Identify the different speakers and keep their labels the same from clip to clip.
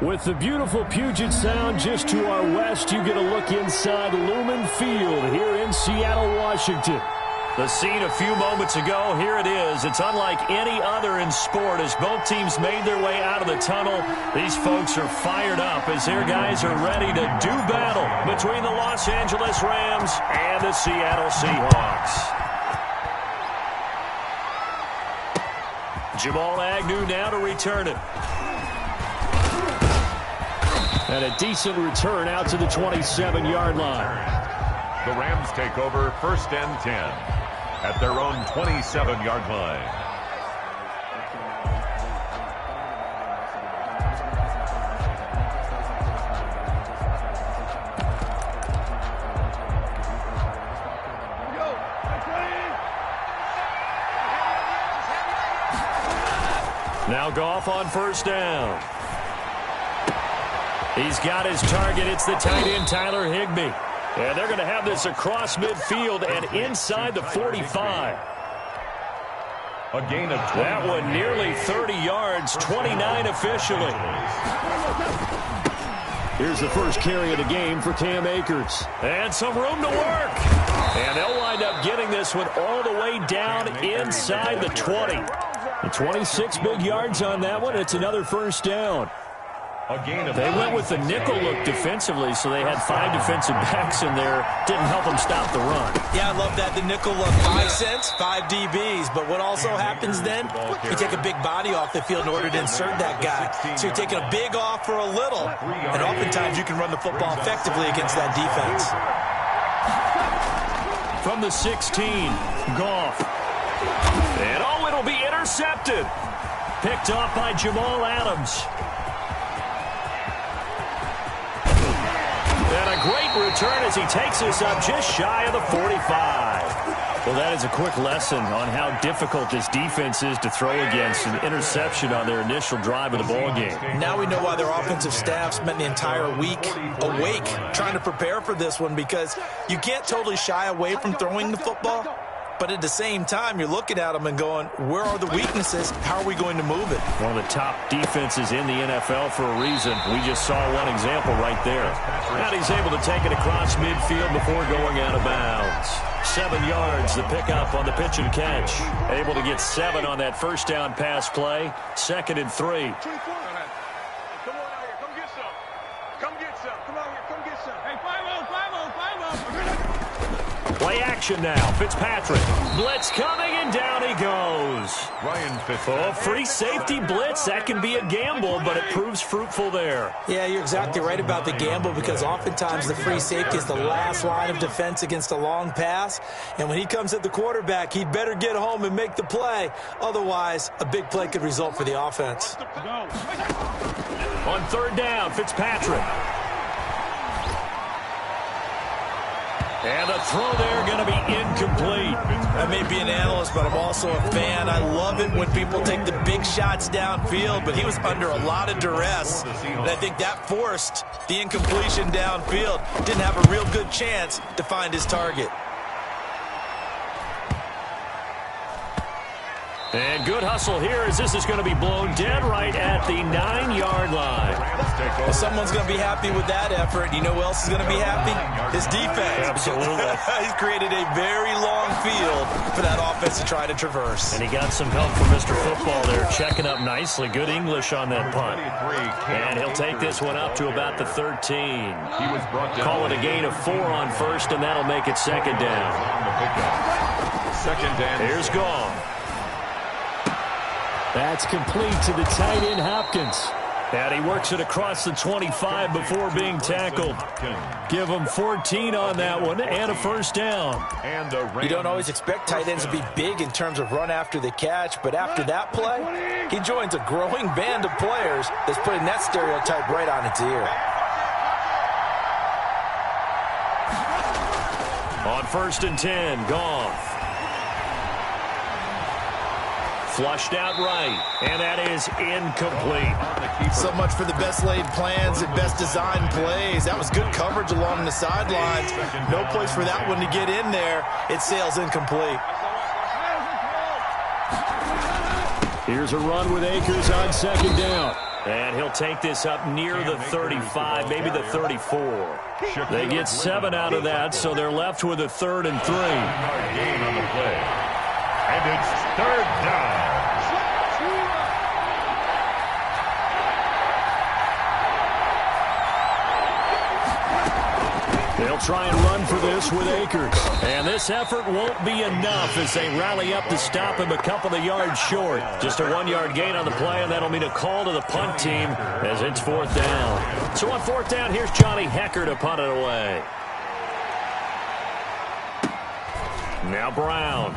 Speaker 1: With the beautiful Puget Sound just to our west, you get a look inside Lumen Field here in Seattle, Washington.
Speaker 2: The scene a few moments ago, here it is. It's unlike any other in sport as both teams made their way out of the tunnel. These folks are fired up as their guys are ready to do battle between the Los Angeles Rams and the Seattle Seahawks. Jamal Agnew now to return it.
Speaker 1: And a decent return out to the 27-yard line.
Speaker 3: The Rams take over 1st and 10 at their own 27-yard line.
Speaker 2: Now Goff on 1st down. He's got his target. It's the tight end, Tyler Higbee. And they're going to have this across midfield and inside the 45.
Speaker 3: A gain of 20.
Speaker 2: That one nearly 30 yards, 29 officially.
Speaker 1: Here's the first carry of the game for Cam Akers.
Speaker 2: And some room to work. And they'll wind up getting this one all the way down inside the 20.
Speaker 1: The 26 big yards on that one. It's another 1st down.
Speaker 2: They went with the nickel look defensively, so they had 5 defensive backs in there. Didn't help them stop the run.
Speaker 4: Yeah, I love that. The nickel look, 5 cents, 5 DBs. But what also happens then, you take a big body off the field in order to insert that guy. So you're taking a big off for a little. And oftentimes you can run the football effectively against that defense.
Speaker 2: From the 16, Goff. And oh, it'll be intercepted. Picked off by Jamal Adams. And a great return as he takes us up just shy of the 45. Well, that is a quick lesson on how difficult this defense is to throw against. An interception on their initial drive of the ballgame.
Speaker 4: Now we know why their offensive staff spent the entire week awake trying to prepare for this one, because you can't totally shy away from throwing the football. But at the same time, you're looking at them and going, where are the weaknesses? How are we going to move it?
Speaker 2: One of the top defenses in the NFL for a reason. We just saw one example right there. And he's able to take it across midfield before going out of bounds. 7 yards, the pickup on the pitch and catch. Able to get 7 on that 1st down pass play. 2nd and 3. Play action now. Fitzpatrick. Blitz coming, and down he goes.
Speaker 3: Ryan Fitzpatrick.
Speaker 2: Oh, free safety blitz. That can be a gamble, but it proves fruitful there.
Speaker 4: Yeah, you're exactly right about the gamble, because oftentimes the free safety is the last line of defense against a long pass. And when he comes at the quarterback, he'd better get home and make the play. Otherwise, a big play could result for the offense.
Speaker 2: On 3rd down, Fitzpatrick. And the throw there going to be incomplete.
Speaker 4: I may be an analyst, but I'm also a fan. I love it when people take the big shots downfield, but he was under a lot of duress. And I think that forced the incompletion downfield. Didn't have a real good chance to find his target.
Speaker 2: And good hustle here as this is going to be blown dead right at the 9-yard line.
Speaker 4: Well, someone's going to be happy with that effort. You know who else is going to be happy? His defense.
Speaker 2: Absolutely.
Speaker 4: He's created a very long field for that offense to try to traverse.
Speaker 2: And he got some help from Mr. Football there, checking up nicely. Good English on that punt. And he'll take this one up to about the 13. Call it a gain of 4 on 1st, and that'll make it 2nd down. Here's Goff.
Speaker 1: That's complete to the tight end, Hopkins.
Speaker 2: And he works it across the 25 before being tackled. Give him 14 on that one and a 1st down.
Speaker 4: You don't always expect tight ends to be big in terms of run after the catch, but after that play, he joins a growing band of players that's putting that stereotype right on its ear.
Speaker 2: On 1st and 10, Goff. Flushed out right, and that is incomplete.
Speaker 4: So much for the best laid plans and best designed plays. That was good coverage along the sidelines. No place for that one to get in there. It sails incomplete.
Speaker 1: Here's a run with Akers on 2nd down.
Speaker 2: And he'll take this up near the 35, maybe the 34. They get 7 out of that, so they're left with a 3rd and 3.
Speaker 3: Gain on the play. And it's 3rd down.
Speaker 1: They'll try and run for this with Akers. And this effort won't be enough as they rally up to stop him a couple of yards short. Just a 1-yard gain on the play, and that'll mean a call to the punt team as it's 4th down. So on 4th down, here's Johnny Hecker to punt it away. Now Brown.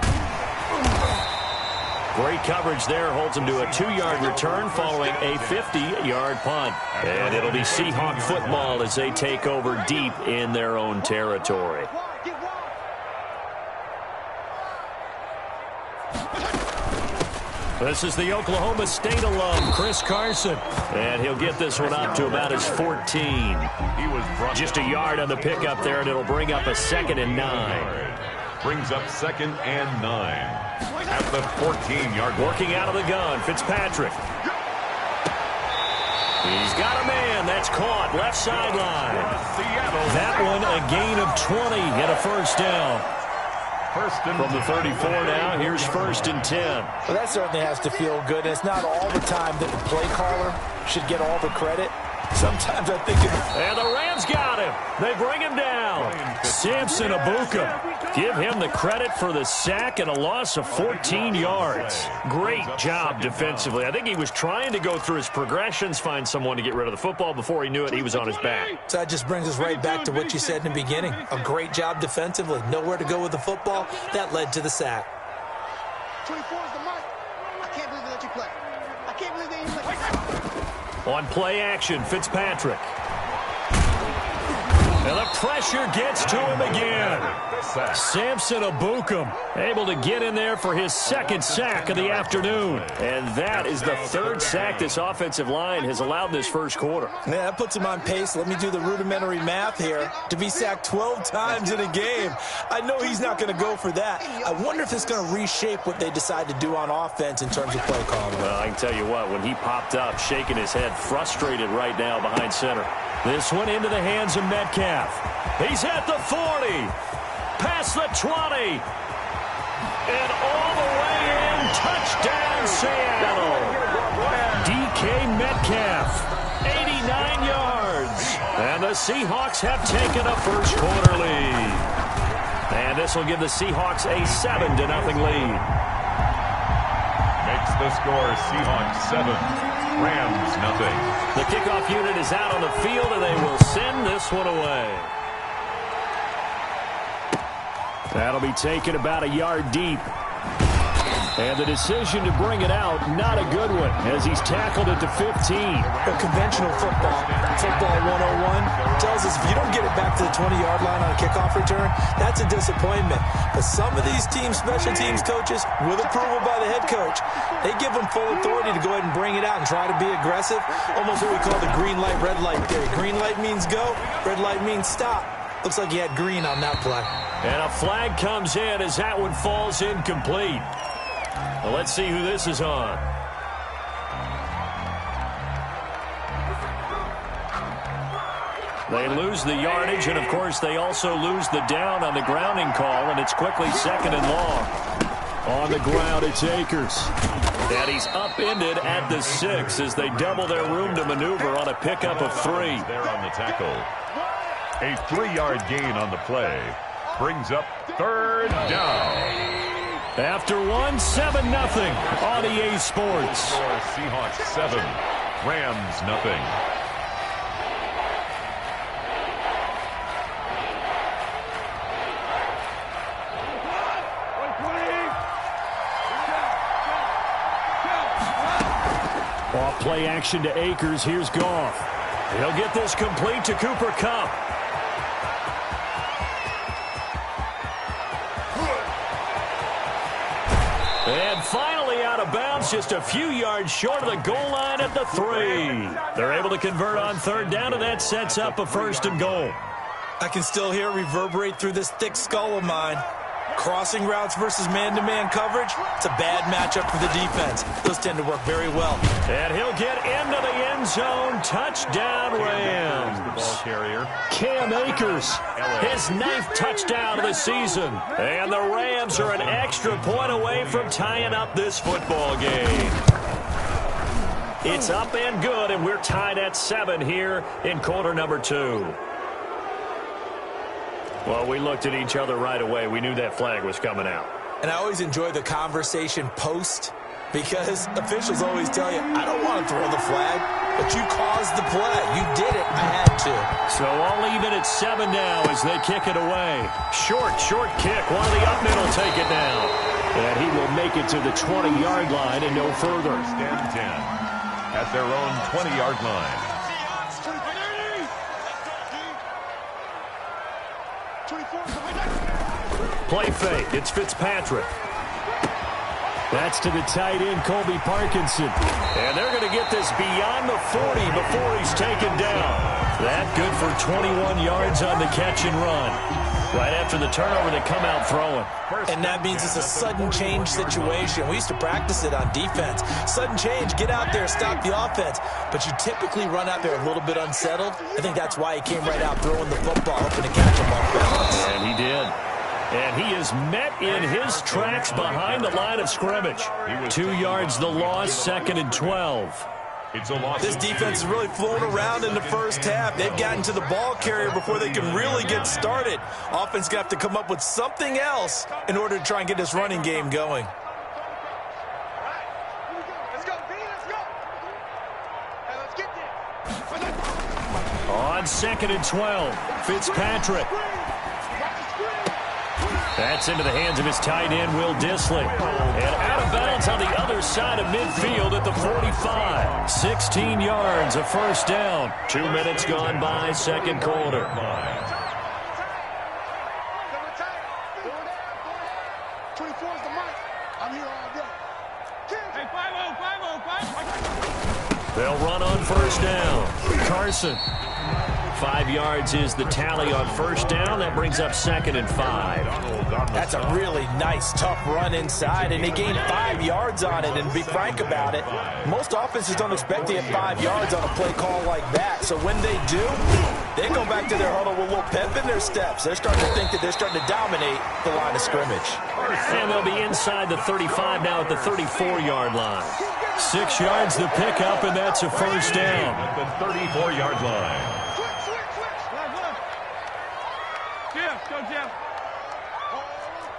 Speaker 1: Great coverage there. Holds him to a 2-yard return following a 50-yard punt. And it'll be Seahawk football as they take over deep in their own territory. This is the Oklahoma State alum, Chris Carson. And he'll get this one up to about his 14. Just a yard on the pickup there, and it'll bring up a 2nd and 9.
Speaker 3: Brings up 2nd and 9. At the 14-yard.
Speaker 2: Working out of the gun, Fitzpatrick. He's got a man. That's caught. Left sideline. That one a gain of 20 and a 1st down. From the 34 now, here's 1st and 10.
Speaker 4: Well, that certainly has to feel good. And it's not all the time that the play caller should get all the credit. Sometimes I think
Speaker 2: and the Rams got him. They bring him down. Samson Abuka. Give him the credit for the sack and a loss of 14 yards. Great job defensively. I think he was trying to go through his progressions, find someone to get rid of the football. Before he knew it, he was on his back.
Speaker 4: So that just brings us right back to what you said in the beginning. A great job defensively. Nowhere to go with the football. That led to the sack.
Speaker 5: 24 is the mark. I can't believe they let you play. I can't believe they even let you play.
Speaker 2: On play action, Fitzpatrick. And the pressure gets to him again. Samson Abuka able to get in there for his 2nd sack of the afternoon. And that is the 3rd sack this offensive line has allowed this 1st quarter.
Speaker 4: Yeah, that puts him on pace. Let me do the rudimentary math here. To be sacked 12 times in a game, I know he's not going to go for that. I wonder if it's going to reshape what they decide to do on offense in terms of play calling.
Speaker 2: Well, I can tell you what, when he popped up, shaking his head, frustrated right now behind center. This one into the hands of Metcalf. He's at the 40. Past the 20. And all the way in. Touchdown, Seattle. DK Metcalf. 89 yards. And the Seahawks have taken a 1st quarter lead. And this will give the Seahawks a 7-0 lead.
Speaker 3: Makes the score Seahawks 7. Rams nothing.
Speaker 2: The kickoff unit is out on the field, and they will send this one away. That'll be taken about a yard deep. And the decision to bring it out, not a good one, as he's tackled at the 15.
Speaker 4: But conventional football 101, tells us if you don't get it back to the 20-yard line on a kickoff return, that's a disappointment. But some of these special teams coaches, with approval by the head coach, they give them full authority to go ahead and bring it out and try to be aggressive. Almost what we call the green light, red light theory. Green light means go, red light means stop. Looks like he had green on that play.
Speaker 2: And a flag comes in as that one falls incomplete. Well, let's see who this is on. They lose the yardage, and, of course, they also lose the down on the grounding call, and it's quickly 2nd and long. On the ground, it's Akers. And he's upended at the 6 as they double their room to maneuver on a pickup of 3.
Speaker 3: There on the tackle. A 3-yard gain on the play. Brings up 3rd down.
Speaker 1: After 7-0 on EA Sports.
Speaker 3: Seahawks 7, Rams nothing.
Speaker 1: Off play action to Akers. Here's Goff.
Speaker 2: He'll get this complete to Cooper Kupp. And finally out of bounds, just a few yards short of the goal line at the 3. They're able to convert on 3rd down, and that sets up a 1st and goal.
Speaker 4: I can still hear it reverberate through this thick skull of mine. Crossing routes versus man-to-man coverage, it's a bad matchup for the defense. Those tend to work very well.
Speaker 1: And he'll get into the end zone. Touchdown, Rams.
Speaker 3: The ball carrier.
Speaker 1: Cam Akers, his 9th touchdown of the season. And the Rams are an extra point away from tying up this football game. It's up and good, and we're tied at 7 here in quarter number 2. Well, we looked at each other right away. We knew that flag was coming out.
Speaker 4: And I always enjoy the conversation post, because officials always tell you, I don't want to throw the flag, but you caused the play. You did it. I had to.
Speaker 1: So I'll leave it at 7 now as they kick it away. Short kick. One of the up men will take it now. And he will make it to the 20-yard line and no further.
Speaker 3: Stand 10 at their own 20-yard line.
Speaker 1: Play fake. It's Fitzpatrick. That's to the tight end, Colby Parkinson. And they're going to get this beyond the 40 before he's taken down. That good for 21 yards on the catch and run. Right after the turnover, they come out throwing.
Speaker 4: And that means it's a sudden change situation. We used to practice it on defense. Sudden change, get out there, stop the offense. But you typically run out there a little bit unsettled. I think that's why he came right out throwing the football, hoping to catch him off balance.
Speaker 1: And he did. And he is met in his tracks behind the line of scrimmage. 2 yards the loss, 2nd and 12.
Speaker 3: It's a loss.
Speaker 4: This defense is really flown around in the first half. They've gotten to the ball carrier before they can really get started. Offense got to come up with something else in order to try and get this running game going.
Speaker 1: On 2nd and 12, Fitzpatrick. That's into the hands of his tight end, Will Dissly. And out of bounds on the other side of midfield at the 45. 16 yards, a first down. 2 minutes gone by, second quarter. They'll run on first down. Carson. 5 yards is the tally on first down. That brings up 2nd and 5.
Speaker 4: That's a really nice, tough run inside, and they gained 5 yards on it. And to be frank about it, most offenses don't expect to get 5 yards on a play call like that. So when they do, they go back to their huddle with a little pep in their steps. They're starting to think that they're starting to dominate the line of scrimmage.
Speaker 1: And they'll be inside the 35 now at the 34-yard line. 6 yards the pickup, and that's a first down.
Speaker 3: At the 34-yard line.
Speaker 5: Go, Jeff.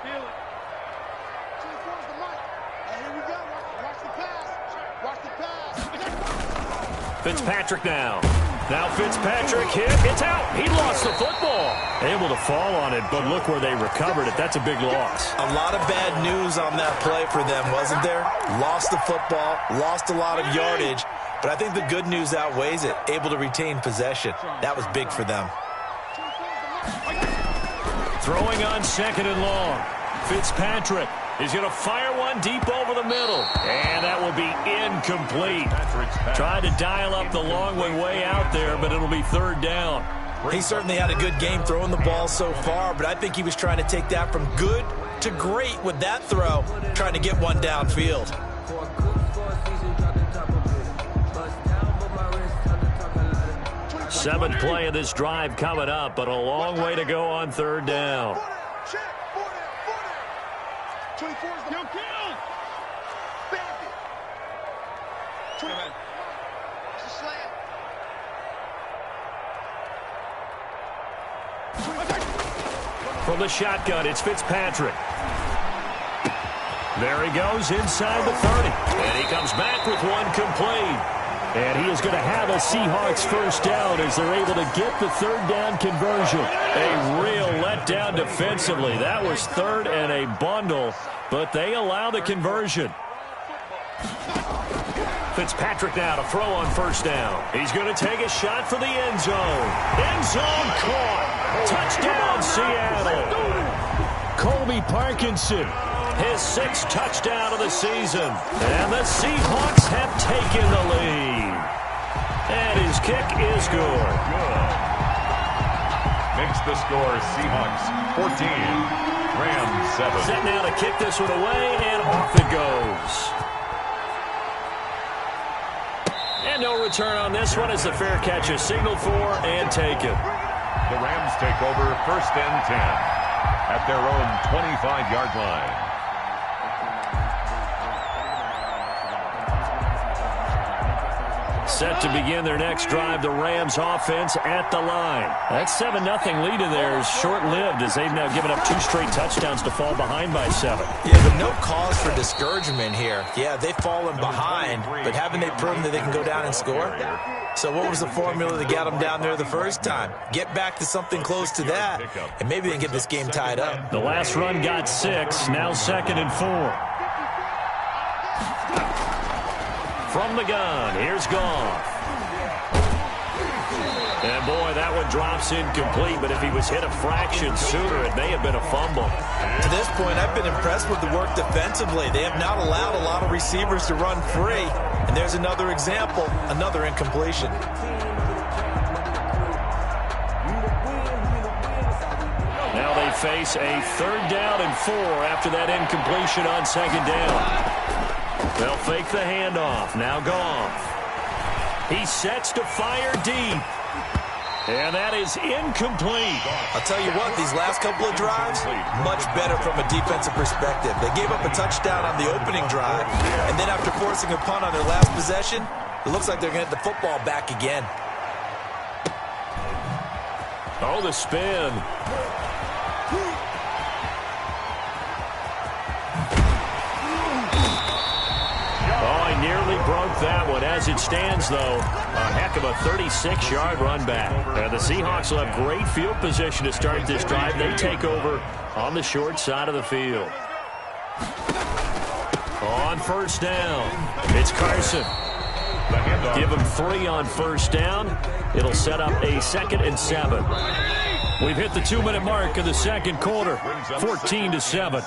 Speaker 5: Feel it. Here we go. Watch the pass. Watch the pass.
Speaker 1: Fitzpatrick now. Now Fitzpatrick hit. It's out. He lost the football. Able to fall on it, but look where they recovered it. That's a big loss.
Speaker 4: A lot of bad news on that play for them, wasn't there? Lost the football, lost a lot of yardage, but I think the good news outweighs it. Able to retain possession. That was big for them.
Speaker 1: Throwing on 2nd and long. Fitzpatrick is going to fire one deep over the middle. And that will be incomplete. Tried to dial up the long one way out there, but it'll be 3rd down.
Speaker 4: He certainly had a good game throwing the ball so far, but I think he was trying to take that from good to great with that throw, trying to get one downfield.
Speaker 1: Seventh play of this drive coming up, but a long way to go on 3rd down. From the shotgun, it's Fitzpatrick. There he goes inside the 30. And he comes back with one complete. And he is going to have a Seahawks first down as they're able to get the 3rd down conversion. A real letdown defensively. That was 3rd and a bundle, but they allow the conversion. Fitzpatrick now to throw on first down. He's going to take a shot for the end zone. End zone caught. Touchdown, Seattle. Colby Parkinson, his 6th touchdown of the season. And the Seahawks have taken the lead. And his kick is good.
Speaker 3: Makes the score Seahawks 14, Rams 7.
Speaker 1: Set now to kick this one away, and off it goes. And no return on this one as the fair catch is signaled for and taken.
Speaker 3: The Rams take over 1st and 10 at their own 25-yard line.
Speaker 1: Set to begin their next drive, the Rams offense at the line. That 7-0 lead of theirs short-lived as they've now given up 2 straight touchdowns to fall behind by 7.
Speaker 4: Yeah, but no cause for discouragement here. Yeah, they've fallen behind, but haven't they proven that they can go down and score? So what was the formula that got them down there the first time? Get back to something close to that, and maybe they can get this game tied up.
Speaker 1: The last run got 6, now 2nd and 4. From the gun, here's Goff. And boy, that one drops incomplete, but if he was hit a fraction sooner, it may have been a fumble.
Speaker 4: To this point, I've been impressed with the work defensively. They have not allowed a lot of receivers to run free. And there's another example, another incompletion.
Speaker 1: Now they face a 3rd down and 4 after that incompletion on 2nd down. They'll fake the handoff. Now Goff. He sets to fire deep. And that is incomplete.
Speaker 4: I'll tell you what, these last couple of drives, much better from a defensive perspective. They gave up a touchdown on the opening drive, and then after forcing a punt on their last possession, it looks like they're going to get the football back again.
Speaker 1: Oh, the spin. Nearly broke that one. As it stands, though, a heck of a 36-yard run back. And the Seahawks will have great field position to start this drive. They take over on the short side of the field. On 1st down, it's Carson. Give him 3 on 1st down. It'll set up a 2nd and 7. We've hit the 2-minute mark of the 2nd quarter, 14-7.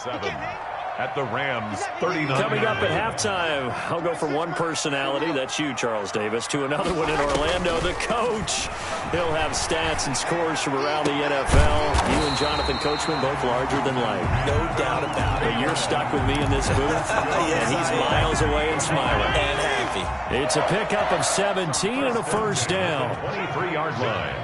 Speaker 3: At the Rams 39.
Speaker 1: Coming up at halftime, I'll go from one personality, that's you, Charles Davis, to another one in Orlando, the coach. He'll have stats and scores from around the NFL. You and Jonathan Coachman both larger than life.
Speaker 4: No doubt about it.
Speaker 1: But you're stuck with me in this booth,
Speaker 4: yes,
Speaker 1: and he's miles away and smiling.
Speaker 4: And happy.
Speaker 1: It's a pickup of 17 and a 1st down.
Speaker 3: 23-yard line.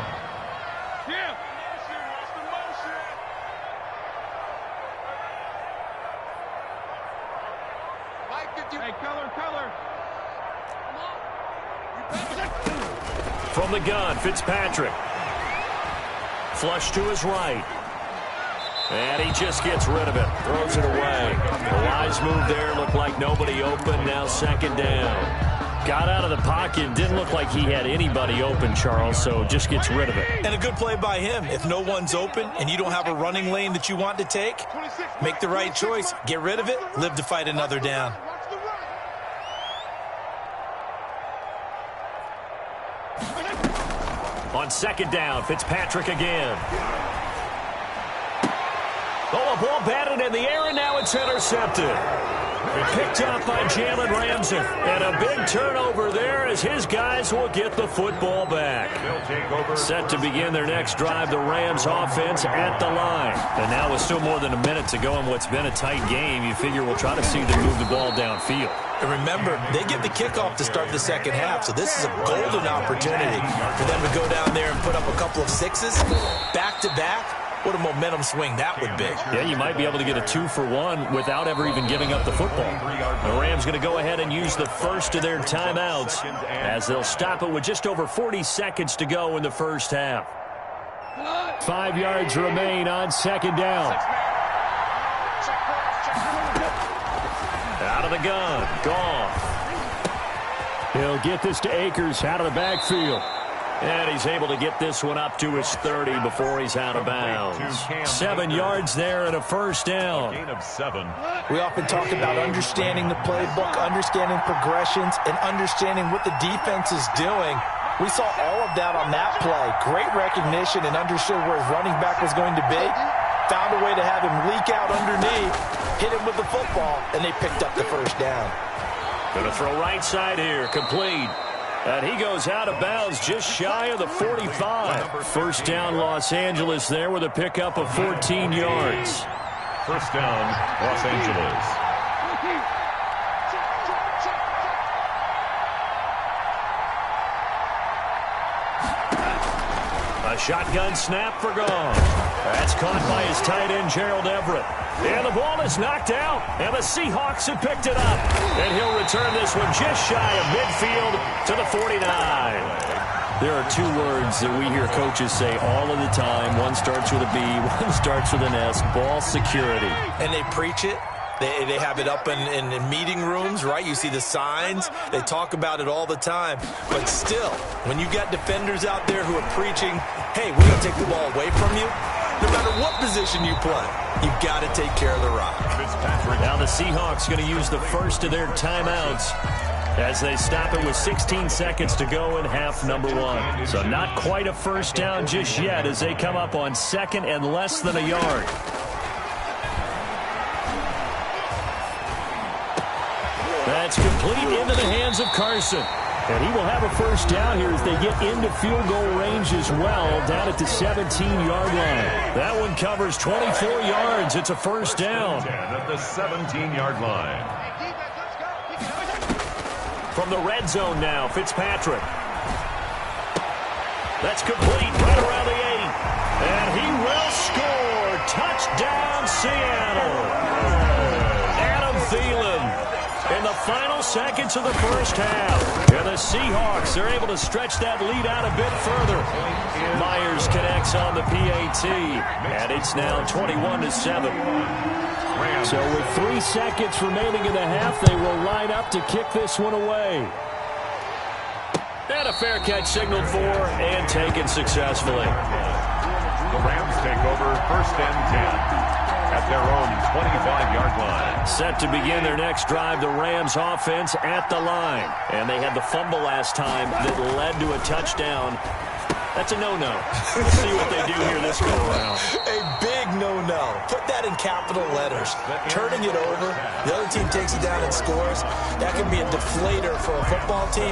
Speaker 1: From the gun, Fitzpatrick. Flush to his right. And he just gets rid of it. Throws it away. The wise move there. Looked like nobody open. Now 2nd down. Got out of the pocket. Didn't look like he had anybody open, Charles, so just gets rid of it.
Speaker 4: And a good play by him. If no one's open and you don't have a running lane that you want to take, make the right choice. Get rid of it. Live to fight another down.
Speaker 1: On 2nd down, Fitzpatrick again. Oh, a ball batted in the air, and now it's intercepted. Picked up by Jalen Ramsey. And a big turnover there as his guys will get the football back. Set to begin their next drive, the Rams offense at the line. And now with still more than a minute to go in what's been a tight game, you figure we'll try to see them move the ball downfield.
Speaker 4: And remember, they get the kickoff to start the 2nd half, so this is a golden opportunity for them to go down there and put up a couple of 6s back-to-back. What a momentum swing that would be.
Speaker 1: Yeah, you might be able to get a 2-for-1 without ever even giving up the football. The Rams going to go ahead and use the first of their timeouts as they'll stop it with just over 40 seconds to go in the 1st half. 5 yards remain on 2nd down. Out of the gun, Goff. He'll get this to Akers out of the backfield. And he's able to get this one up to his 30 before he's out of bounds. 7 yards there and a 1st down.
Speaker 3: Gain of 7.
Speaker 4: We often talk about understanding the playbook, understanding progressions, and understanding what the defense is doing. We saw all of that on that play. Great recognition and understood where his running back was going to be. Found a way to have him leak out underneath, hit him with the football, and they picked up the 1st down.
Speaker 1: Gonna throw right side here, complete. And he goes out of bounds just shy of the 45. 1st down Los Angeles there with a pickup of 14 yards.
Speaker 3: First down, Los Angeles.
Speaker 1: A shotgun snap for gone. That's caught by his tight end, Gerald Everett. And the ball is knocked out, and the Seahawks have picked it up. And he'll return this one just shy of midfield to the 49. There are two words that we hear coaches say all of the time. One starts with a B, one starts with an S, ball security.
Speaker 4: And they preach it. They have it up in meeting rooms, right? You see the signs. They talk about it all the time. But still, when you got defenders out there who are preaching, hey, we're going to take the ball away from you, no matter what position you play, you've got to take care of the rock.
Speaker 1: Now the Seahawks going to use the first of their timeouts as they stop it with 16 seconds to go in half number one. So not quite a first down just yet as they come up on second and less than a yard. That's complete into the hands of Carson. And he will have a first down here as they get into field goal range as well, down at the 17-yard line. That one covers 24 yards. It's a first down.
Speaker 3: At the 17-yard line.
Speaker 1: From the red zone now, Fitzpatrick. That's complete right around the 8. And he will score. Touchdown, Seattle. Adam Thielen. In the final seconds of the first half. And the Seahawks are able to stretch that lead out a bit further. Myers connects on the PAT. And it's now 21-7. So with 3 seconds remaining in the half, they will line up to kick this one away. And a fair catch signaled for and taken successfully.
Speaker 3: The Rams take over first and 10. At their own 25-yard line.
Speaker 1: Set to begin their next drive, the Rams offense at the line. And they had the fumble last time that led to a touchdown. That's a no-no. We'll see what they do here this go around.
Speaker 4: A big no-no. Put that in capital letters. Turning it over, the other team takes it down and scores. That can be a deflator for a football team.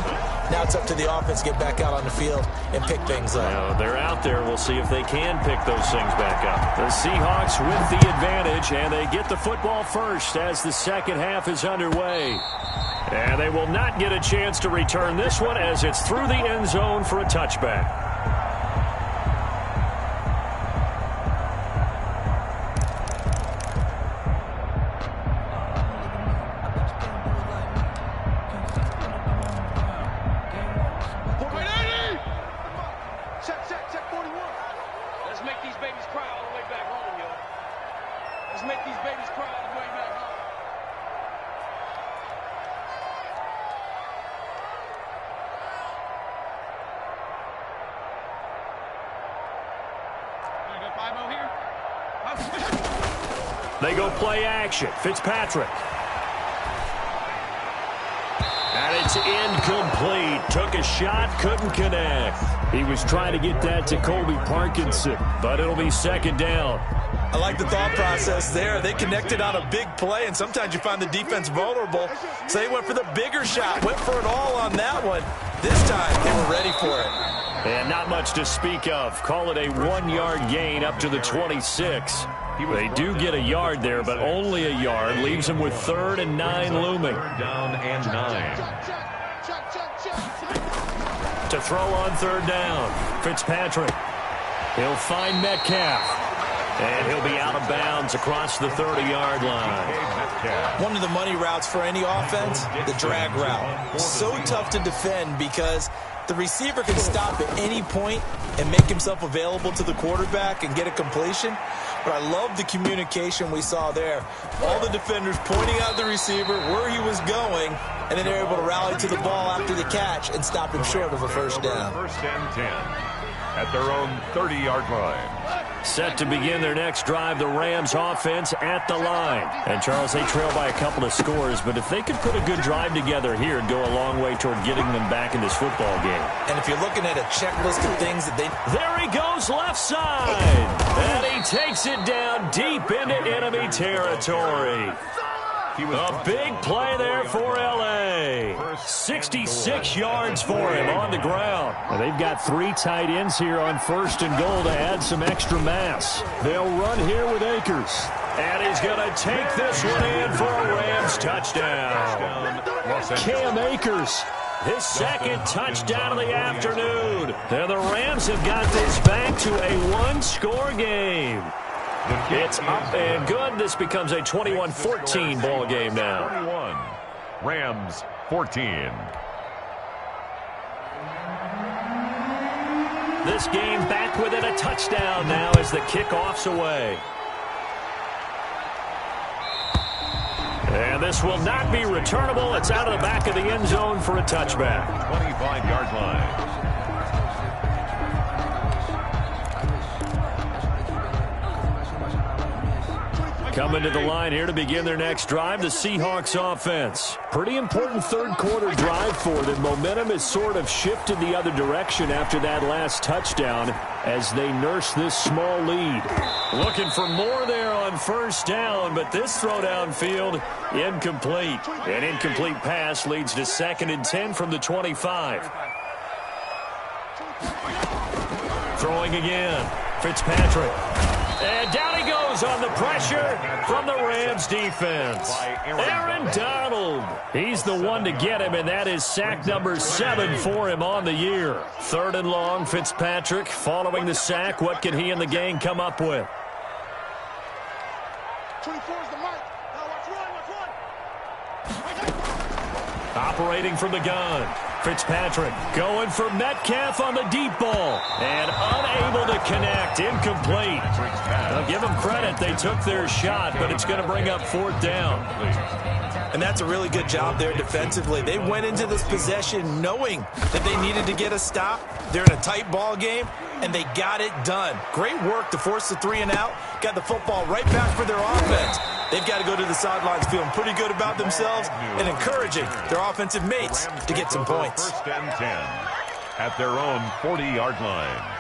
Speaker 4: Now it's up to the offense to get back out on the field and pick things up.
Speaker 1: They're out there. We'll see if they can pick those things back up. The Seahawks with the advantage, and they get the football first as the second half is underway. And they will not get a chance to return this one as it's through the end zone for a touchback. They go play action. Fitzpatrick. And it's incomplete. Took a shot, couldn't connect. He was trying to get that to Colby Parkinson, but it'll be second down.
Speaker 4: I like the thought process there. They connected on a big play, and sometimes you find the defense vulnerable. So they went for the bigger shot, went for it all on that one. This time, they were ready for it.
Speaker 1: And not much to speak of. Call it a 1-yard gain up to the 26. They do get a yard there, but only a yard. Leaves them with 3rd and 9 looming.
Speaker 3: Down and 9.
Speaker 1: To throw on 3rd down. Fitzpatrick. He'll find Metcalf. And he'll be out of bounds across the 30-yard line.
Speaker 4: One of the money routes for any offense, the drag route. So tough to defend because the receiver can stop at any point and make himself available to the quarterback and get a completion. But I love the communication we saw there. All the defenders pointing out the receiver, where he was going, and then they're able to rally to the ball after the catch and stop him short of a first down.
Speaker 3: First and 10 at their own 30-yard line.
Speaker 1: Set to begin their next drive, the Rams offense at the line. And, Charles, they trail by a couple of scores, but if they could put a good drive together here, it'd go a long way toward getting them back in this football game.
Speaker 4: And if you're looking at a checklist of things that they...
Speaker 1: There he goes, left side. And he takes it down deep into enemy territory. A big play there for L.A. 66 yards for him on the ground. And they've got 3 tight ends here on 1st and goal to add some extra mass. They'll run here with Akers. And he's going to take this one in for a Rams touchdown. Cam Akers, his second touchdown of the afternoon. And the Rams have got this back to a one-score game. It's up and good. This becomes a 21-14 ball game now.
Speaker 3: 21, Rams 14.
Speaker 1: This game back within a touchdown now as the kickoff's away. And this will not be returnable. It's out of the back of the end zone for a touchback.
Speaker 3: 25-yard line.
Speaker 1: Coming to the line here to begin their next drive, the Seahawks offense. Pretty important third-quarter drive for them. Momentum has sort of shifted the other direction after that last touchdown as they nurse this small lead. Looking for more there on first down, but this throw downfield incomplete. An incomplete pass leads to 2nd and 10 from the 25. Throwing again, Fitzpatrick. And down he goes on the pressure from the Rams defense. Aaron Donald. He's the one to get him, and that is sack number 7 for him on the year. 3rd and long, Fitzpatrick following the sack. What can he and the gang come up with?
Speaker 5: 24 is the mark. Now watch one.
Speaker 1: Operating from the gun. Fitzpatrick going for Metcalf on the deep ball. And unable to connect. Incomplete. I'll give them credit. They took their shot, but it's going to bring up 4th down.
Speaker 4: And that's a really good job there defensively. They went into this possession knowing that they needed to get a stop. They're in a tight ball game, and they got it done. Great work to force the 3 and out. Got the football right back for their offense. They've got to go to the sidelines feeling pretty good about themselves and encouraging their offensive mates to get some points.
Speaker 3: 1st and 10 at their own 40-yard line.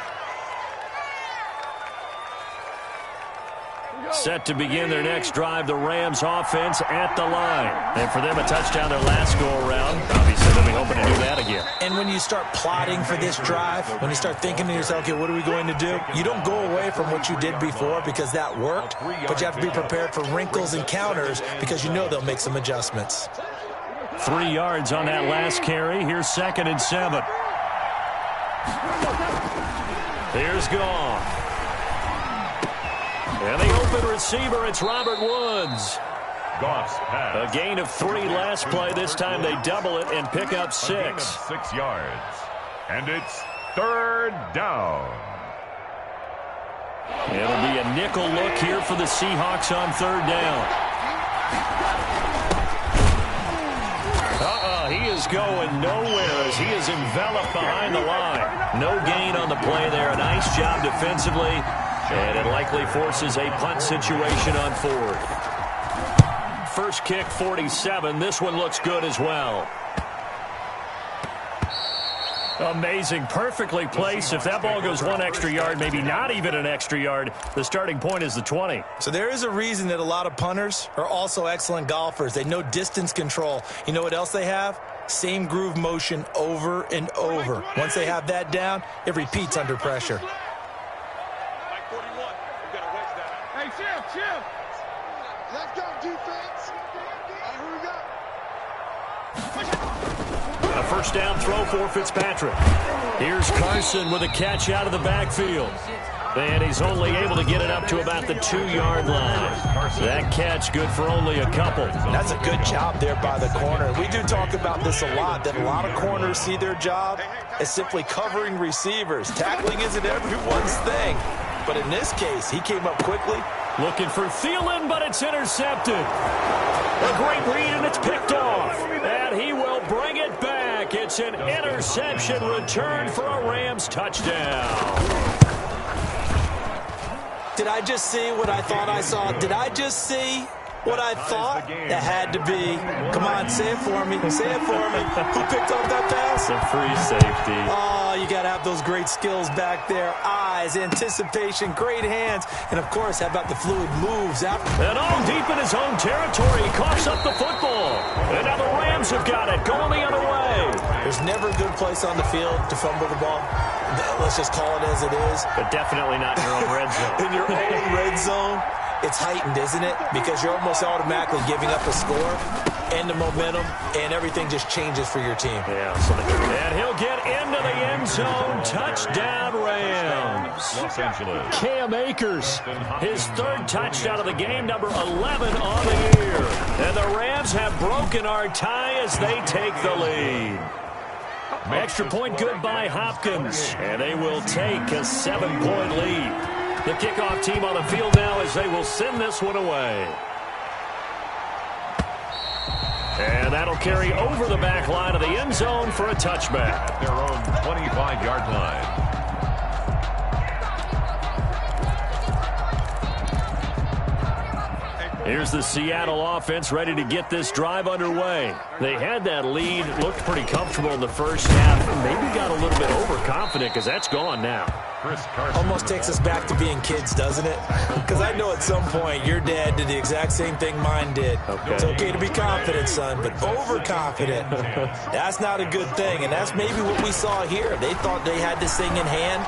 Speaker 1: Set to begin their next drive, the Rams offense at the line. And for them, a touchdown their last go-around. Obviously, they'll be hoping to do that again.
Speaker 4: And when you start plotting for this drive, when you start thinking to yourself, okay, what are we going to do? You don't go away from what you did before because that worked, but you have to be prepared for wrinkles and counters because you know they'll make some adjustments.
Speaker 1: 3 yards on that last carry. Here's 2nd and 7. Here's Goff. And the open receiver, it's Robert Woods.
Speaker 3: Goff's pass.
Speaker 1: A gain of 3 last play. This time they double it and pick up 6.
Speaker 3: 6 yards. And it's 3rd down.
Speaker 1: It'll be a nickel look here for the Seahawks on 3rd down. He is going nowhere as he is enveloped behind the line. No gain on the play there. A nice job defensively. And it likely forces a punt situation on 4th. First kick, 47. This one looks good as well. Amazing. Perfectly placed. If that ball goes 1 extra yard, maybe not even an extra yard, the starting point is the 20.
Speaker 4: So there is a reason that a lot of punters are also excellent golfers. They know distance control. You know what else they have? Same groove motion over and over. Once they have that down, it repeats under pressure.
Speaker 5: Let's go, defense. Here we go.
Speaker 1: A first down throw for Fitzpatrick. Here's Carson with a catch out of the backfield. And he's only able to get it up to about the 2-yard line. That catch good for only a couple.
Speaker 4: That's a good job there by the corner. We do talk about this a lot, that a lot of corners see their job as simply covering receivers. Tackling isn't everyone's thing. But in this case, he came up quickly.
Speaker 1: Looking for Thielen, but it's intercepted. A great read, and it's picked off. And he will bring it back. It's an interception return for a Rams touchdown.
Speaker 4: Did I just see what I thought I saw? Did I just see what I thought? That had to be. Come on, say it for me. Say it for me. Who picked up that pass?
Speaker 1: The free safety.
Speaker 4: Oh, you got to have those great skills back there. Eyes, anticipation, great hands. And, of course, how about the fluid moves after?
Speaker 1: And all deep in his own territory. He coughs up the football. And now the Rams have got it. Going the other way.
Speaker 4: There's never a good place on the field to fumble the ball. Let's just call it as it is.
Speaker 1: But definitely not in your own red zone.
Speaker 4: In your own red zone. it's heightened, isn't it? Because you're almost automatically giving up a score and the momentum, and everything just changes for your team.
Speaker 1: Yeah, and he'll get into the end zone. Touchdown, Rams.
Speaker 3: Los Angeles.
Speaker 1: Cam Akers, his third touchdown of the game, number 11 on the year. And the Rams have broken our tie as they take the lead. Extra point good by Hopkins, and they will take a 7-point lead. The kickoff team on the field now as they will send this one away. And that'll carry over the back line of the end zone for a touchback.
Speaker 3: At their own 25-yard line.
Speaker 1: Here's the Seattle offense ready to get this drive underway. They had that lead, looked pretty comfortable in the first half, and maybe got a little bit overconfident because that's gone now.
Speaker 4: Almost takes us back to being kids, doesn't it? Because I know at some point your dad did the exact same thing mine did.
Speaker 1: Okay.
Speaker 4: It's okay to be confident, son, but overconfident, that's not a good thing. And that's maybe what we saw here. They thought they had this thing in hand,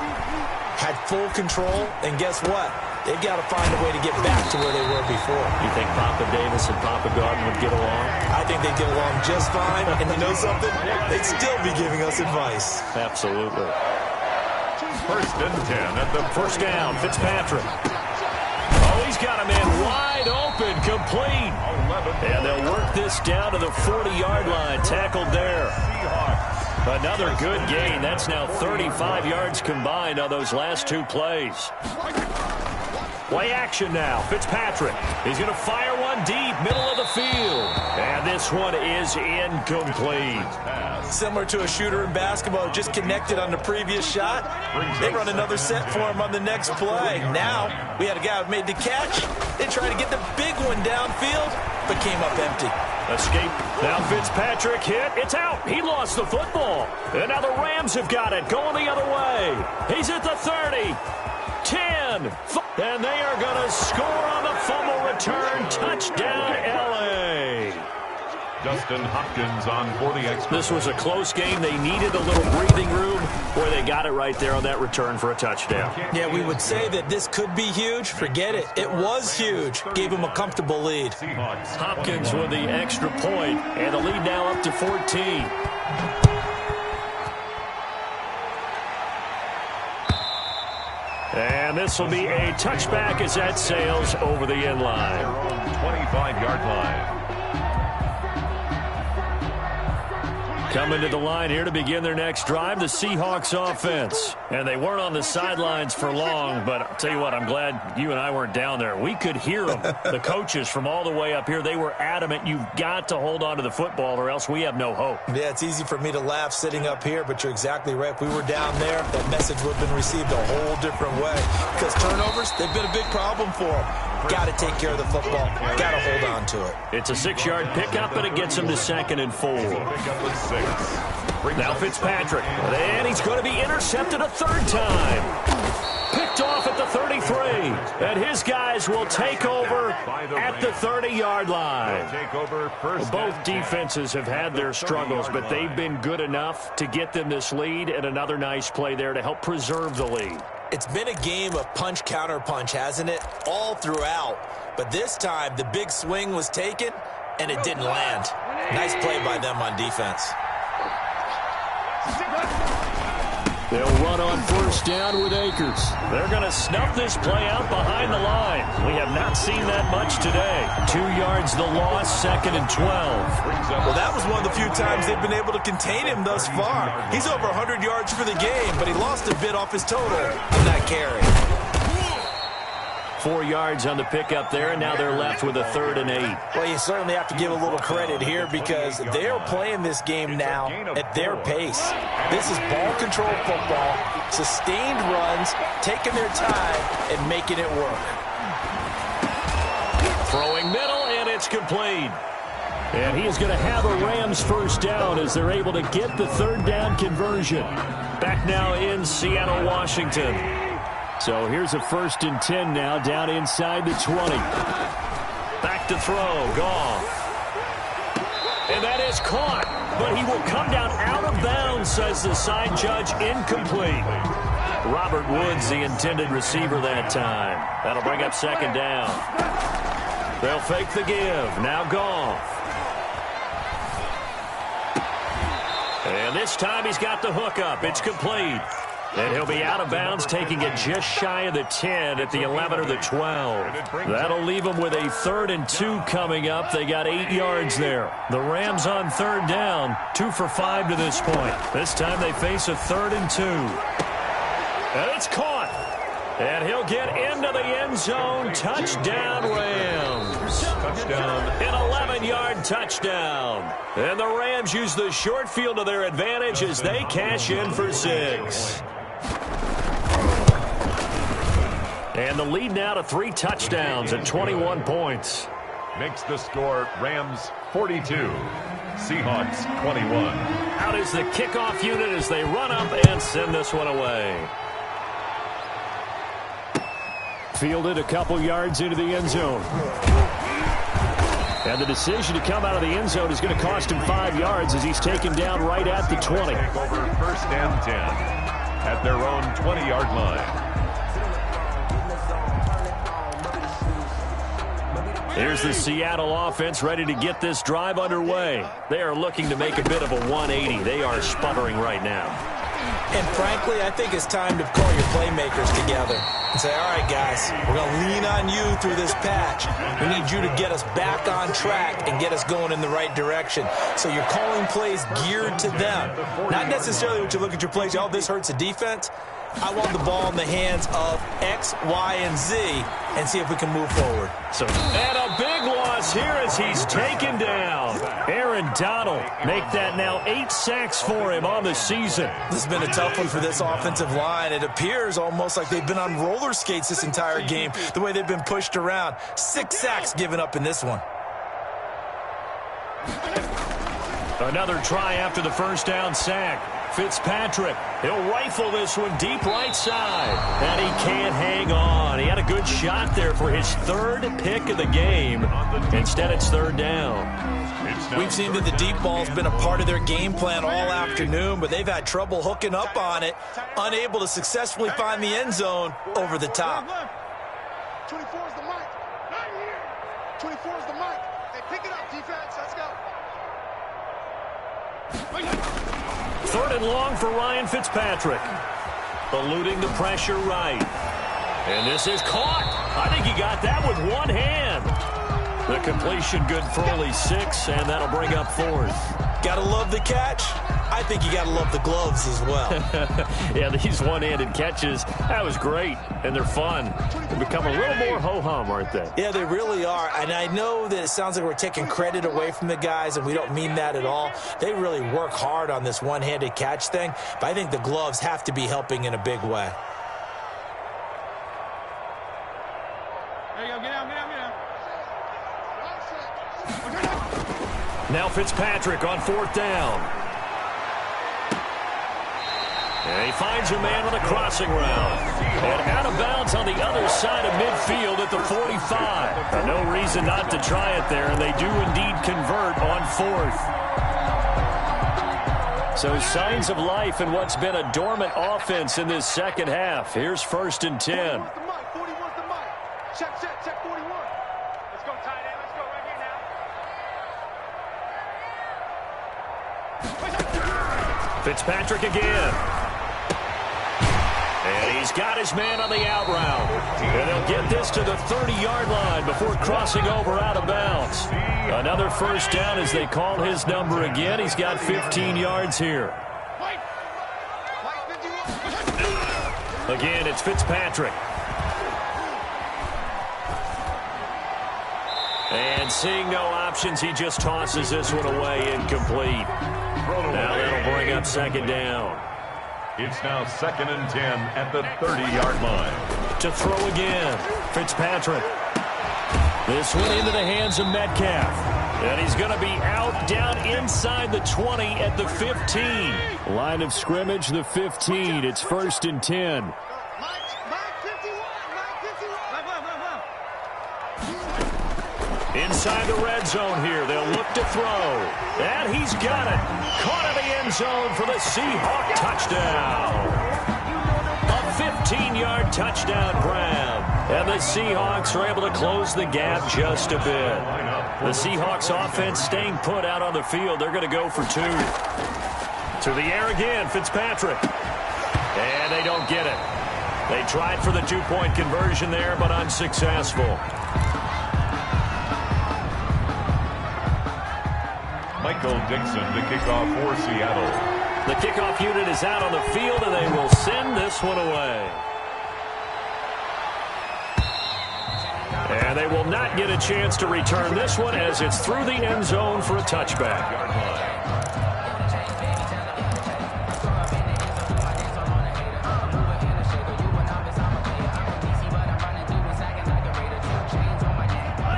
Speaker 4: had full control, and guess what? They've got to find a way to get back to where they were before.
Speaker 1: You think Papa Davis and Papa Garden would get along?
Speaker 4: I think they'd get along just fine. And you know something? They'd still be giving us advice.
Speaker 1: Absolutely.
Speaker 3: First and 10 at the
Speaker 1: First down, Fitzpatrick. Oh, he's got a man wide open, complete.
Speaker 3: 11.
Speaker 1: And they'll work this down to the 40-yard line, tackled there. Another good gain. That's now 35 yards combined on those last two plays. Play action now. Fitzpatrick. He's going to fire one deep, middle of the field. And this one is incomplete.
Speaker 4: Similar to a shooter in basketball, just connected on the previous shot. They run another set for him on the next play. Now, we had a guy who made the catch. They tried to get the big one downfield, but came up empty.
Speaker 1: Escape. Now Fitzpatrick hit. It's out. He lost the football. And now the Rams have got it. Going the other way. He's at the 30. 10. And they are going to score on the fumble return. Touchdown, L.A.
Speaker 3: Justin Hopkins on for the extra.
Speaker 1: This was a close game. They needed a little breathing room. Boy, they got it right there on that return for a touchdown.
Speaker 4: Yeah, we would say that this could be huge. Forget it. It was huge. Gave him a comfortable lead.
Speaker 1: Hopkins with the extra point, and the lead now up to 14. And this will be a touchback as that sails over the end line.
Speaker 3: 25-yard line.
Speaker 1: Coming to the line here to begin their next drive, the Seahawks offense. And they weren't on the sidelines for long, but I'll tell you what, I'm glad you and I weren't down there. We could hear them. The coaches from all the way up here, they were adamant, you've got to hold on to the football or else we have no hope.
Speaker 4: Yeah, it's easy for me to laugh sitting up here, but you're exactly right. If we were down there, that message would have been received a whole different way. Because turnovers, they've been a big problem for them. Got to take care of the football. Got to hold on to it.
Speaker 1: It's a 6-yard pickup, and it gets them to 2nd and 4. Now Fitzpatrick, and he's going to be intercepted a third time. Picked off at the 33, and his guys will take over at the 30-yard line. Both defenses have had their struggles, but they've been good enough to get them this lead, and another nice play there to help preserve the lead.
Speaker 4: It's been a game of punch-counter-punch, hasn't it? All throughout. But this time, the big swing was taken, and it didn't land. Nice play by them on defense.
Speaker 1: They'll run on first down with Akers. They're going to snuff this play out behind the line. We have not seen that much today. 2 yards the loss, 2nd and 12.
Speaker 4: Well, that was one of the few times they've been able to contain him thus far. He's over 100 yards for the game, but he lost a bit off his total on that carry.
Speaker 1: 4 yards on the pickup there, and now they're left with a 3rd and 8.
Speaker 4: Well, you certainly have to give a little credit here because they're playing this game now at their pace. This is ball control football, sustained runs, taking their time, and making it work.
Speaker 1: Throwing middle, and it's complete. And he is going to have a Rams first down as they're able to get the 3rd down conversion. Back now in Seattle, Washington. So here's a 1st and 10 now, down inside the 20. Back to throw, Goff. And that is caught, but he will come down out of bounds, says the side judge, incomplete. Robert Woods, the intended receiver that time. That'll bring up second down. They'll fake the give. Now Goff. And this time he's got the hook up. It's complete. And he'll be out of bounds, taking it just shy of the 10 at the 11 or the 12. That'll leave them with a 3rd and 2 coming up. They got 8 yards there. The Rams on 3rd down, 2 for 5 to this point. This time they face a 3rd and 2. And it's caught. And he'll get into the end zone. Touchdown, Rams.
Speaker 3: Touchdown.
Speaker 1: An 11-yard touchdown. And the Rams use the short field to their advantage as they cash in for 6. And the lead now to 3 touchdowns at 21 points.
Speaker 3: Makes the score Rams 42, Seahawks 21.
Speaker 1: Out is the kickoff unit as they run up and send this one away. Fielded a couple yards into the end zone. And the decision to come out of the end zone is going to cost him 5 yards as he's taken down right at the 20.
Speaker 3: Take over 1st and 10 at their own 20-yard line.
Speaker 1: Here's the Seattle offense ready to get this drive underway. They are looking to make a bit of a 180. They are sputtering right now.
Speaker 4: And frankly, I think it's time to call your playmakers together and say, all right, guys, we're going to lean on you through this patch. We need you to get us back on track and get us going in the right direction. So you're calling plays geared to them. Not necessarily what you look at your plays, oh, this hurts the defense. I want the ball in the hands of X, Y, and Z and see if we can move forward.
Speaker 1: And a big loss here as he's taken down. Aaron Donald make that now 8 sacks for him on the season.
Speaker 4: This has been a tough one for this offensive line. It appears almost like they've been on roller skates this entire game, the way they've been pushed around. 6 sacks given up in this one.
Speaker 1: Another try after the first down sack. Fitzpatrick, he'll rifle this one deep right side. And he can't hang on. He had a good shot there for his 3rd pick of the game. Instead, it's 3rd down.
Speaker 4: We've seen that the deep ball's been a part of their game plan all afternoon, but they've had trouble hooking up on it, unable to successfully find the end zone over the top.
Speaker 5: 24 is the mic. 24 is the mic. Hey, pick it up, defense. Let's go.
Speaker 1: 3rd and long for Ryan Fitzpatrick. Eluding the pressure right. And this is caught. I think he got that with one hand. The completion good for only 6, and that'll bring up 4th.
Speaker 4: Gotta love the catch. I think you gotta love the gloves as well.
Speaker 1: Yeah, these one-handed catches, that was great, and they're fun. They become a little more ho-hum, aren't they?
Speaker 4: Yeah, they really are, and I know that it sounds like we're taking credit away from the guys, and we don't mean that at all. They really work hard on this one-handed catch thing, but I think the gloves have to be helping in a big way.
Speaker 5: There you go. Get out, get out, get out.
Speaker 1: Now Fitzpatrick on 4th down. And he finds a man on a crossing route. And out of bounds on the other side of midfield at the 45. No reason not to try it there, and they do indeed convert on 4th. So signs of life in what's been a dormant offense in this second half. Here's 1st and 10.
Speaker 5: 41's the mic. 41's the mic. Check 41. Let's go, tight end. Let's go right here now.
Speaker 1: Fitzpatrick again. And he's got his man on the out route. And they'll get this to the 30-yard line before crossing over out of bounds. Another 1st down as they call his number again. He's got 15 yards here. Again, it's Fitzpatrick. And seeing no options, he just tosses this one away incomplete. Now that'll bring up 2nd down.
Speaker 3: It's now 2nd and 10 at the 30-yard line.
Speaker 1: To throw again, Fitzpatrick. This one into the hands of Metcalf. And he's going to be out down inside the 20 at the 15. Line of scrimmage, the 15. It's 1st and 10. Inside the red zone here. They'll look to throw. And he's got it. Caught in the end zone for the Seahawks touchdown. A 15-yard touchdown grab. And the Seahawks are able to close the gap just a bit. The Seahawks offense staying put out on the field. They're going to go for 2. To the air again, Fitzpatrick. And they don't get it. They tried for the 2-point conversion there, but unsuccessful.
Speaker 3: Michael Dixon to kick off for Seattle.
Speaker 1: The kickoff unit is out on the field, and they will send this one away. And they will not get a chance to return this one as it's through the end zone for a touchback.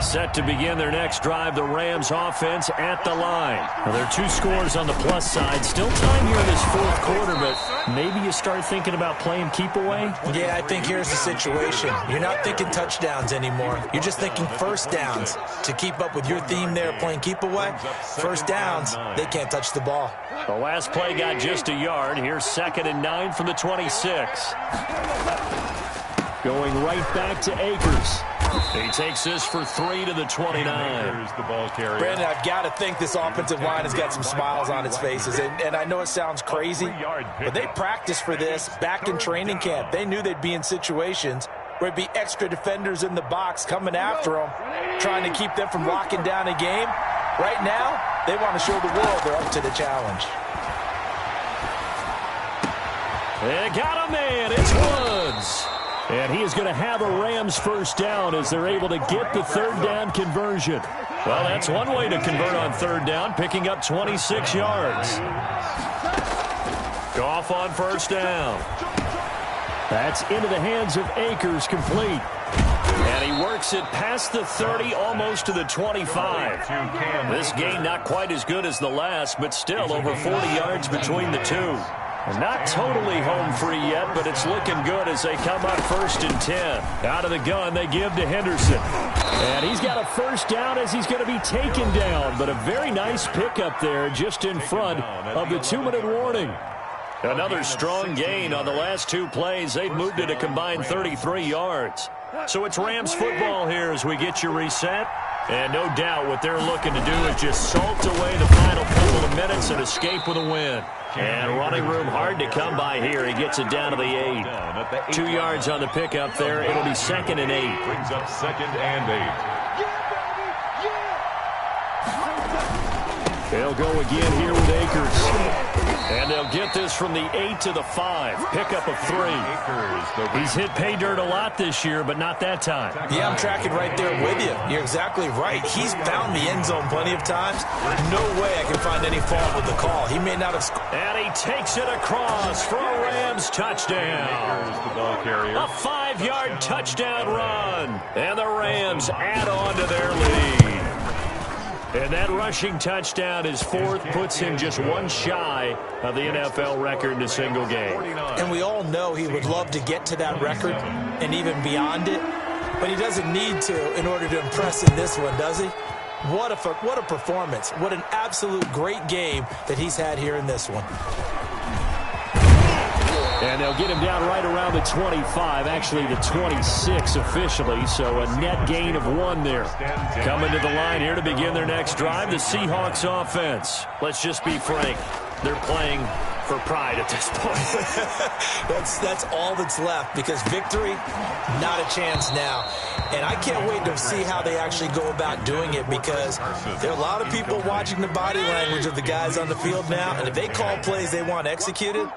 Speaker 1: Set to begin their next drive, the Rams offense at the line. Well, there are 2 scores on the plus side. Still time here in this 4th quarter, but maybe you start thinking about playing keep away?
Speaker 4: Yeah, I think here's the situation. You're not thinking touchdowns anymore. You're just thinking first downs. To keep up with your theme there, playing keep away, first downs, they can't touch the ball.
Speaker 1: The last play got just a yard. Here's 2nd and 9 from the 26. Going right back to Akers. He takes this for 3 to the 29.
Speaker 3: Here's the ball carrier.
Speaker 4: Brandon, I've got to think this offensive line has got some smiles on its faces. And I know it sounds crazy, but they practiced for this back in training camp. They knew they'd be in situations where there'd be extra defenders in the box coming after them, trying to keep them from locking down a game. Right now, they want to show the world they're up to the challenge.
Speaker 1: They got a man. It's Woods. And he is going to have a Rams first down as they're able to get the 3rd down conversion. Well, that's one way to convert on 3rd down, picking up 26 yards. Goff on first down. That's into the hands of Akers, complete. And he works it past the 30, almost to the 25. This game not quite as good as the last, but still over 40 yards between the 2. And not totally home free yet, but it's looking good as they come up 1st and 10. Out of the gun, they give to Henderson. And he's got a first down as he's going to be taken down. But a very nice pickup there just in front of the 2-minute warning. Another strong gain on the last 2 plays. They've moved it a combined 33 yards. So it's Rams football here as we get you reset. And no doubt what they're looking to do is just salt away the final couple of minutes and escape with a win. And running room hard to come by here. He gets it down to the 8. 2 yards on the pickup there. It'll be 2nd and 8.
Speaker 3: Brings up 2nd and 8.
Speaker 1: They'll go again here with Akers. And they'll get this from the 8 to the 5. Pickup of 3. He's hit pay dirt a lot this year, but not that time.
Speaker 4: Yeah, I'm tracking right there with you. You're exactly right. He's found the end zone plenty of times. No way I can find any fault with the call. He may not have scored.
Speaker 1: And he takes it across for a Rams touchdown.
Speaker 3: Here's the ball carrier.
Speaker 1: A 5-yard touchdown run. And the Rams add on to their lead. And that rushing touchdown is 4th, puts him just 1 shy of the NFL record in a single game.
Speaker 4: And we all know he would love to get to that record and even beyond it, but he doesn't need to in order to impress in this one, does he? What a performance. What an absolute great game that he's had here in this one.
Speaker 1: And they'll get him down right around the 25, actually the 26 officially, so a net gain of 1 there. Coming to the line here to begin their next drive, the Seahawks offense. Let's just be frank, they're playing for pride at this point.
Speaker 4: That's all that's left, because victory, not a chance now. And I can't wait to see how they actually go about doing it, because there are a lot of people watching the body language of the guys on the field now, and if they call plays they want executed,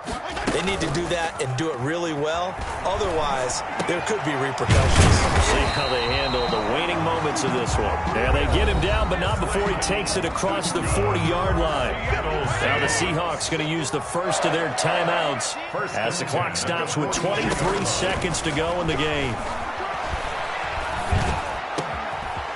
Speaker 4: they need to do that and do it really well. Otherwise, there could be repercussions.
Speaker 1: See how they handle the waning moments of this one. And they get him down, but not before he takes it across the 40-yard line. Now the Seahawks going to use the first of their timeouts as the clock stops with 23 seconds to go in the game.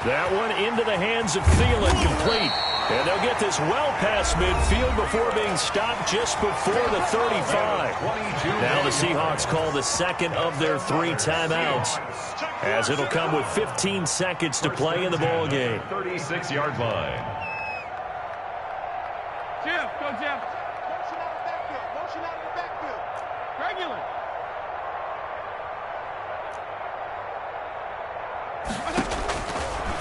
Speaker 1: That one into the hands of Thielen, complete. And they'll get this well past midfield before being stopped just before the 35. Now the Seahawks call the second of their 3 timeouts, as it'll come with 15 seconds to play in the ball game.
Speaker 3: 36-yard line.
Speaker 5: Jeff, go Jeff. Motion out of the backfield. Motion out of the backfield. Regular.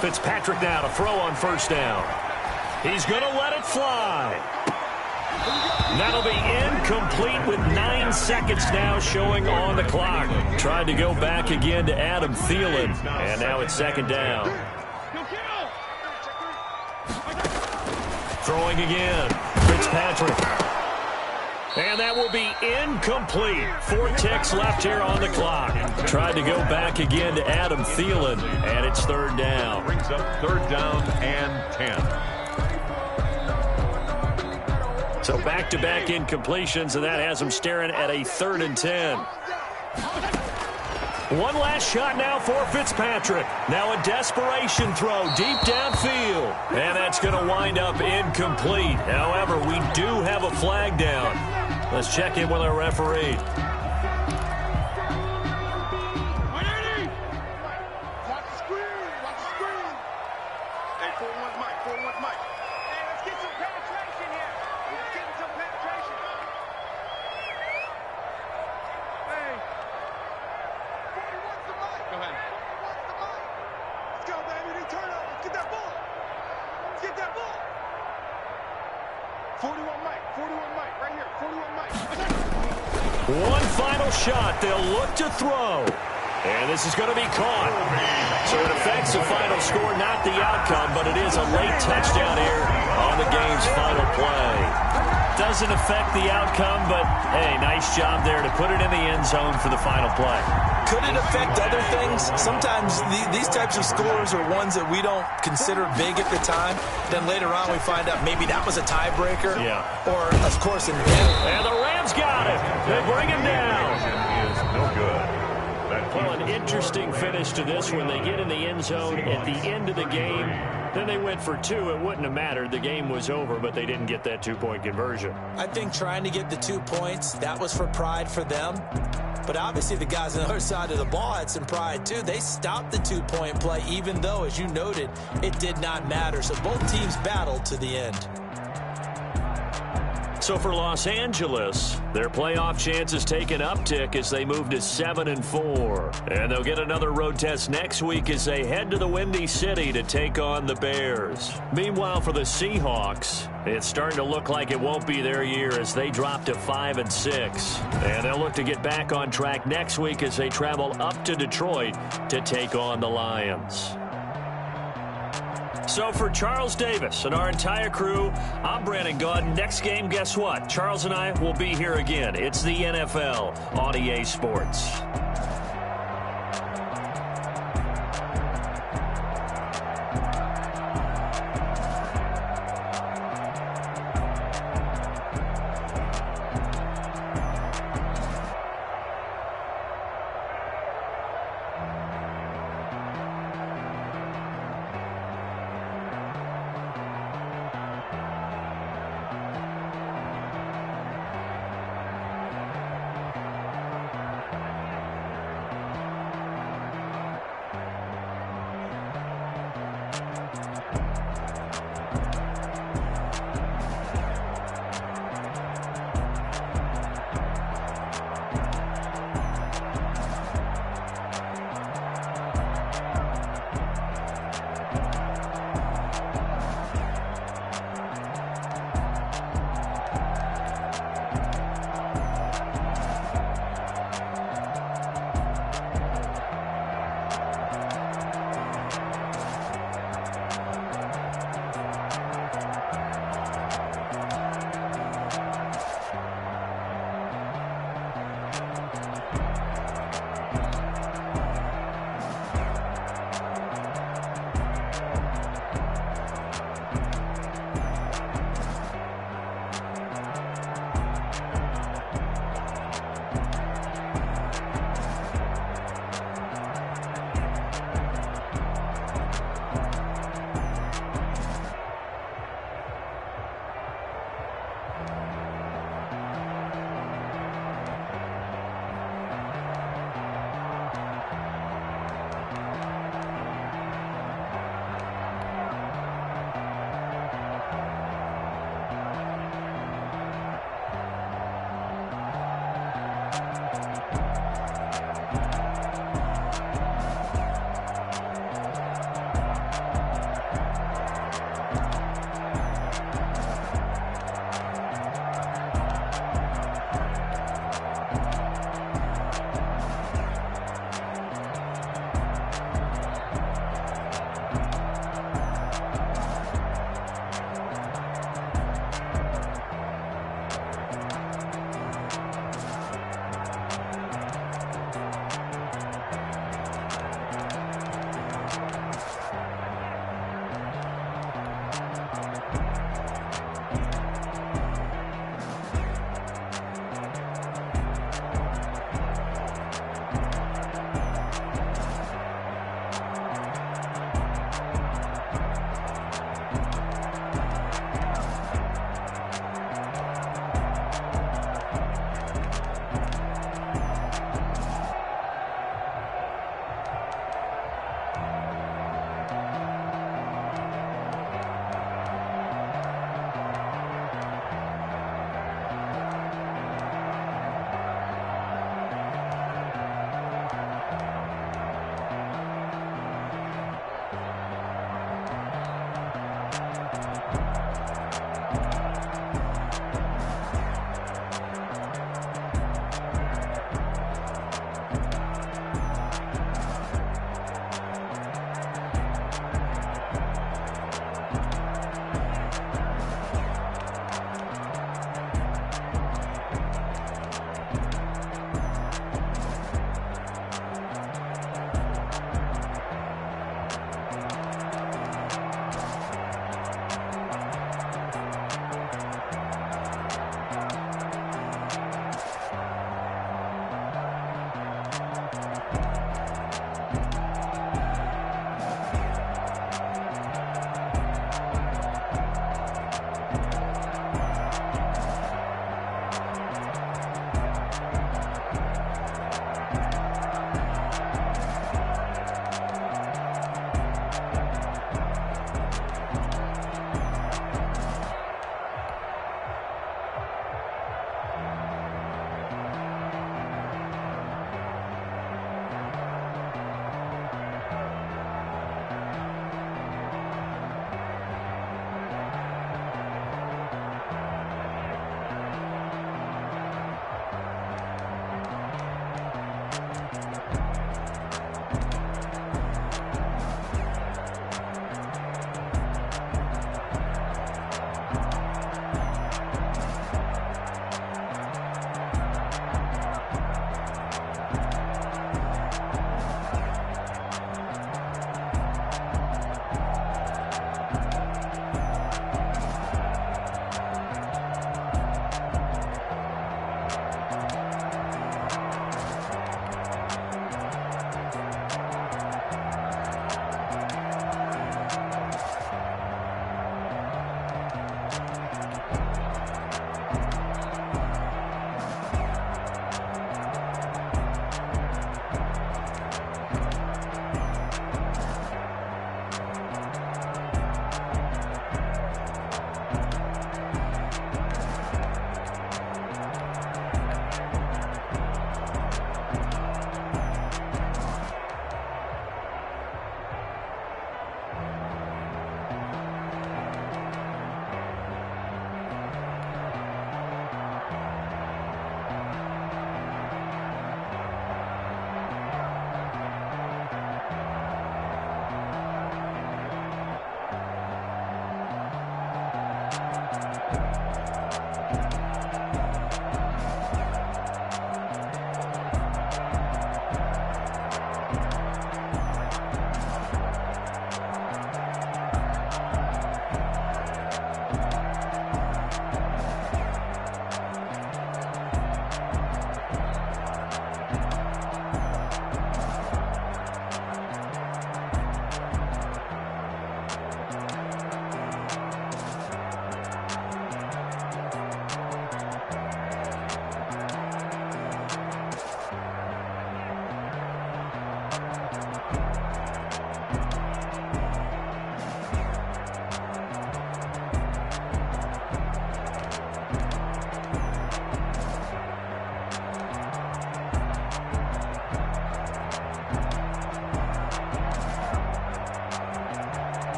Speaker 1: Fitzpatrick now to throw on first down. He's going to let it fly. That'll be incomplete with 9 seconds now showing on the clock. Tried to go back again to Adam Thielen, and now it's second down. Throwing again, Fitzpatrick. And that will be incomplete. 4 ticks left here on the clock. Tried to go back again to Adam Thielen, and it's third down.
Speaker 3: Brings up third down and 10.
Speaker 1: So back-to-back incompletions, and that has him staring at a 3rd and 10. One last shot now for Fitzpatrick. Now a desperation throw deep downfield. And that's going to wind up incomplete. However, we do have a flag down. Let's check in with our referee.
Speaker 5: Watch the screen. Watch the screen. Hey, 4-1 Mike. 4-1 Mike. Hey, let's get some penetration here. Let's get some penetration. Hey. 41's the Mike. Go ahead. 41's the Mike. Let's go, baby. They turn over. Let's get that ball. Let's get that ball. 41 Mike. 41 Mike. Right here. 41 Mike.
Speaker 1: One final shot. They'll look to throw. And this is going to be caught. So it affects the final score, not the outcome, but it is a late touchdown here on the game's final play. Doesn't affect the outcome, but, hey, nice job there to put it in the end zone for the final play.
Speaker 4: Could it affect other things? Sometimes these types of scores are ones that we don't consider big at the time. Then later on we find out maybe that was a tiebreaker.
Speaker 1: Yeah.
Speaker 4: Or, of course,
Speaker 1: And the Rams got it. They bring him down.
Speaker 3: Is no good.
Speaker 1: Well, an interesting finish to this when they get in the end zone at the end of the game. Then they went for 2. It wouldn't have mattered. The game was over, but they didn't get that 2-point conversion.
Speaker 4: I think trying to get the 2 points, that was for pride for them. But obviously the guys on the other side of the ball had some pride too. They stopped the 2-point play, even though, as you noted, it did not matter. So both teams battled to the end.
Speaker 1: So for Los Angeles, their playoff chances take an uptick as they move to 7-4. And they'll get another road test next week as they head to the Windy City to take on the Bears. Meanwhile, for the Seahawks, it's starting to look like it won't be their year as they drop to 5-6. And they'll look to get back on track next week as they travel up to Detroit to take on the Lions. So for Charles Davis and our entire crew, I'm Brandon Gaudin. Next game, guess what? Charles and I will be here again. It's the NFL on EA Sports.